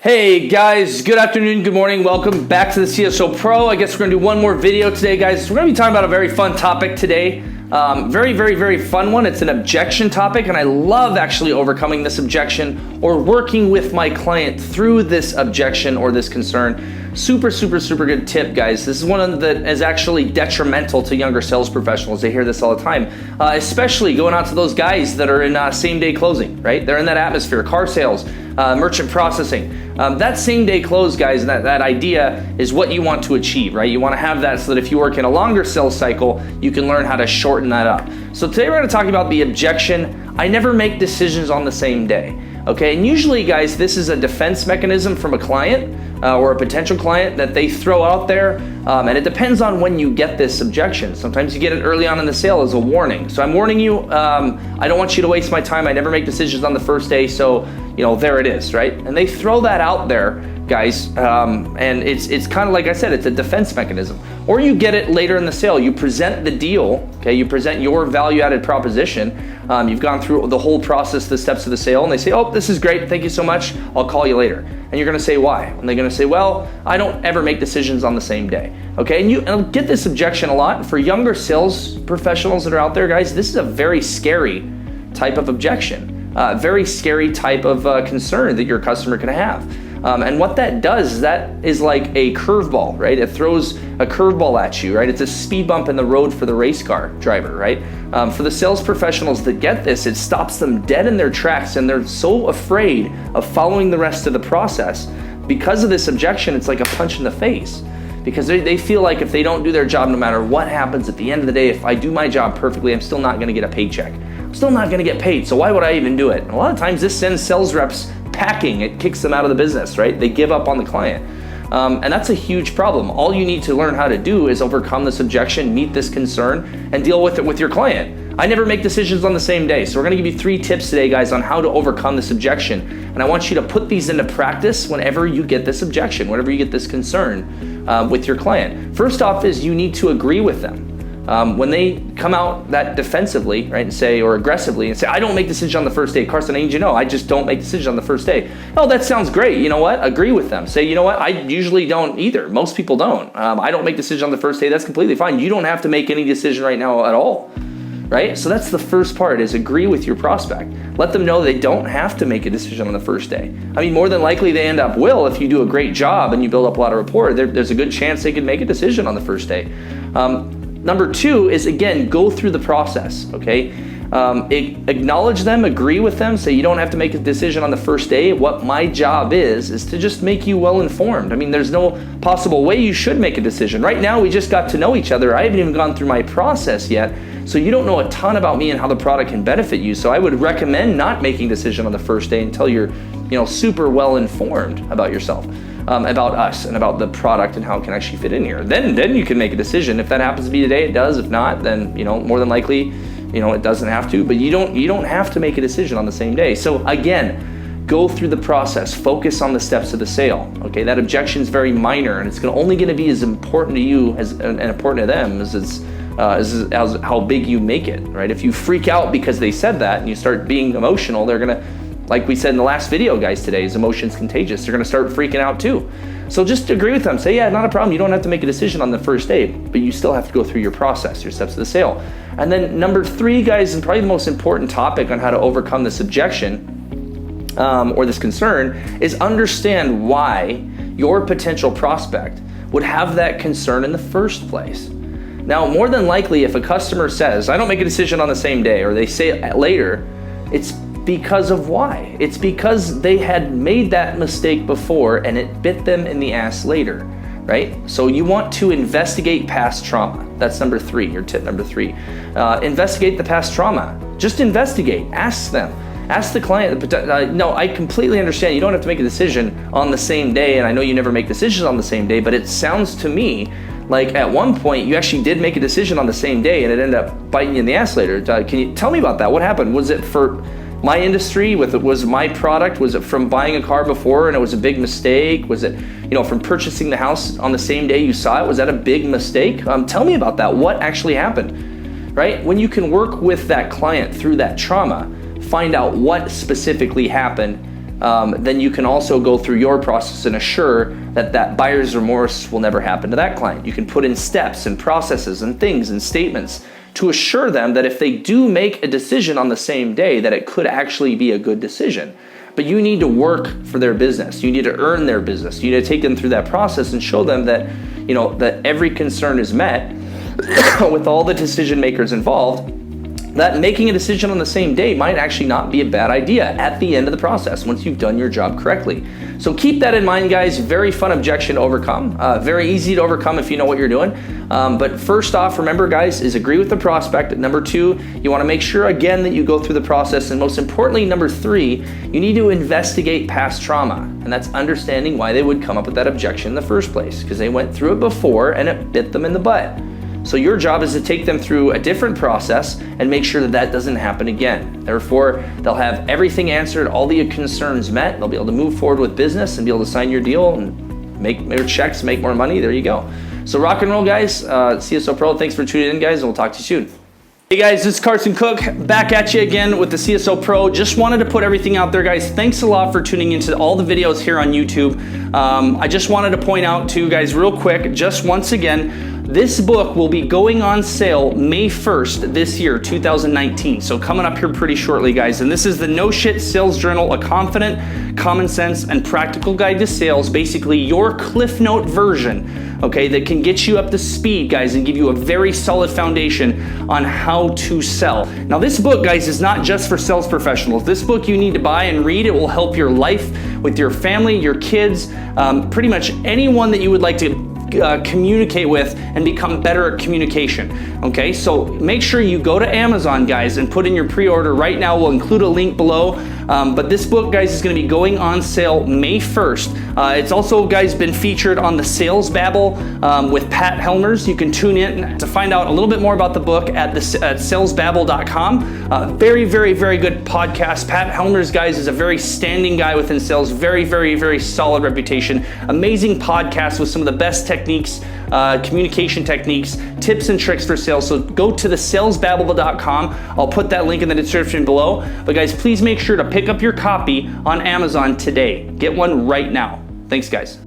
Hey guys, good afternoon, good morning. Welcome back to the CSO Pro. I guess we're gonna do one more video today, guys. We're gonna be talking about a very fun topic today. Very fun one. It's an objection topic, and I love actually overcoming this objection or working with my client through this objection or this concern. Super good tip, guys. This is one that is actually detrimental to younger sales professionals. They hear this all the time, especially going out to those guys that are in same-day closing, right? They're in that atmosphere, car sales, merchant processing. That same-day close, guys, and that idea is what you want to achieve, right? You want to have that so that if you work in a longer sales cycle, you can learn how to shorten that up. So today we're going to talk about the objection. I never make decisions on the same day. Okay, and usually, guys, this is a defense mechanism from a client or a potential client that they throw out there, and it depends on when you get this objection. Sometimes you get it early on in the sale as a warning. So I'm warning you, I don't want you to waste my time. I never make decisions on the first day, so there it is, right? And they throw that out there, guys, and it's kind of like I said, it's a defense mechanism. Or you get it later in the sale. You present the deal, okay? You present your value-added proposition. You've gone through the whole process, the steps of the sale, and they say, oh, this is great, thank you so much, I'll call you later. And you're gonna say, why? And they're gonna say, well, I don't ever make decisions on the same day, okay? And I'll get this objection a lot. For younger sales professionals that are out there, guys, this is a very scary type of objection, very scary type of concern that your customer can have. And what that does is that is like a curveball, right? It throws a curveball at you, right? It's a speed bump in the road for the race car driver, right? For the sales professionals that get this, it stops them dead in their tracks, and they're so afraid of following the rest of the process. Because of this objection, it's like a punch in the face. Because they feel like if they don't do their job, no matter what happens at the end of the day, if I do my job perfectly, I'm still not gonna get a paycheck. I'm still not gonna get paid, so why would I even do it? And a lot of times this sends sales reps packing. It kicks them out of the business, right? They give up on the client. And that's a huge problem. All you need to learn how to do is overcome this objection, meet this concern, and deal with it with your client. I never make decisions on the same day. So we're gonna give you 3 tips today, guys, on how to overcome this objection. And I want you to put these into practice whenever you get this objection, whenever you get this concern with your client. First off is you need to agree with them. When they come out that defensively, right, and say, or aggressively, and say, I don't make decisions on the first day. Carson, I need you to know, I just don't make decisions on the first day. Oh, that sounds great. You know what? Agree with them. Say, you know what? I usually don't either. Most people don't. I don't make decisions on the first day. That's completely fine. You don't have to make any decision right now at all, right? So that's the first part, is agree with your prospect. Let them know they don't have to make a decision on the first day. I mean, more than likely they end up will if you do a great job and you build up a lot of rapport. There's a good chance they can make a decision on the first day. Number 2 is, again, go through the process, okay? Acknowledge them, agree with them, say you don't have to make a decision on the first day. What my job is to just make you well informed. I mean, there's no possible way you should make a decision. Right now, we just got to know each other. I haven't even gone through my process yet, so you don't know a ton about me and how the product can benefit you. So I would recommend not making a decision on the first day until you're super well informed about yourself. About us and about the product and how it can actually fit in here. Then you can make a decision. If that happens to be today, it does. If not, then more than likely, it doesn't have to. But you don't have to make a decision on the same day. So again, go through the process. Focus on the steps of the sale. Okay, that objection is very minor, and it's only going to be as important to you and important to them as how big you make it. Right? If you freak out because they said that and you start being emotional, they're gonna. Like we said in the last video, guys, today, is emotion's contagious. They're gonna start freaking out too. So just agree with them. Say, yeah, not a problem. You don't have to make a decision on the first day, but you still have to go through your process, your steps of the sale. And then number 3, guys, and probably the most important topic on how to overcome this objection or this concern is understand why your potential prospect would have that concern in the first place. Now, more than likely, if a customer says, I don't make a decision on the same day, or they say it later, it's because of why. It's because they had made that mistake before and it bit them in the ass later, right? So you want to investigate past trauma. That's number 3, your tip number 3. Investigate the past trauma. Just investigate. Ask them. Ask the client. No, I completely understand. You don't have to make a decision on the same day, and I know you never make decisions on the same day, but it sounds to me like at one point you actually did make a decision on the same day and it ended up biting you in the ass later. Can you tell me about that? What happened? Was it for my industry? Was my product? Was it from buying a car before and it was a big mistake? Was it, from purchasing the house on the same day you saw it? Was that a big mistake? Tell me about that. What actually happened, right? When you can work with that client through that trauma, find out what specifically happened, then you can also go through your process and assure that that buyer's remorse will never happen to that client. You can put in steps and processes and things and statements to assure them that if they do make a decision on the same day, that it could actually be a good decision. But you need to work for their business. You need to earn their business. You need to take them through that process and show them that, that every concern is met with all the decision makers involved, that making a decision on the same day might actually not be a bad idea at the end of the process once you've done your job correctly. So keep that in mind, guys. Very fun objection to overcome. Very easy to overcome if you know what you're doing. But first off, remember, guys, is agree with the prospect. Number 2, you want to make sure, again, that you go through the process. And most importantly, number 3, you need to investigate past trauma. And that's understanding why they would come up with that objection in the first place, because they went through it before and it bit them in the butt. So your job is to take them through a different process and make sure that that doesn't happen again. Therefore, they'll have everything answered, all the concerns met. They'll be able to move forward with business and be able to sign your deal and make their checks, make more money. There you go. So rock and roll, guys. CSO Pro, thanks for tuning in, guys, and we'll talk to you soon. Hey guys, this is Carson Cook back at you again with the CSO Pro. Just wanted to put everything out there, guys. Thanks a lot for tuning into all the videos here on YouTube. I just wanted to point out to you guys real quick, just once again, this book will be going on sale May 1st this year, 2019. So coming up here pretty shortly, guys. And this is the No Shit Sales Journal, a confident, common sense, and practical guide to sales. Basically your Cliff Note version, okay, that can get you up to speed, guys, and give you a very solid foundation on how to sell. Now this book, guys, is not just for sales professionals. This book you need to buy and read. It will help your life with your family, your kids, pretty much anyone that you would like to communicate with and become better at communication. Okay, so make sure you go to Amazon, guys, and put in your pre-order right now. We'll include a link below. But this book, guys, is going to be going on sale May 1st. It's also, guys, been featured on the Sales Babble with Pat Helmers. You can tune in to find out a little bit more about the book at salesbabble.com. Very, very, very good podcast. Pat Helmers, guys, is a very standing guy within sales. Very, very, very solid reputation. Amazing podcast with some of the best techniques, communication techniques, tips and tricks for sales. So go to the salesbabble.com. I'll put that link in the description below. But guys, please make sure to pick up your copy on Amazon today. Get one right now. Thanks, guys.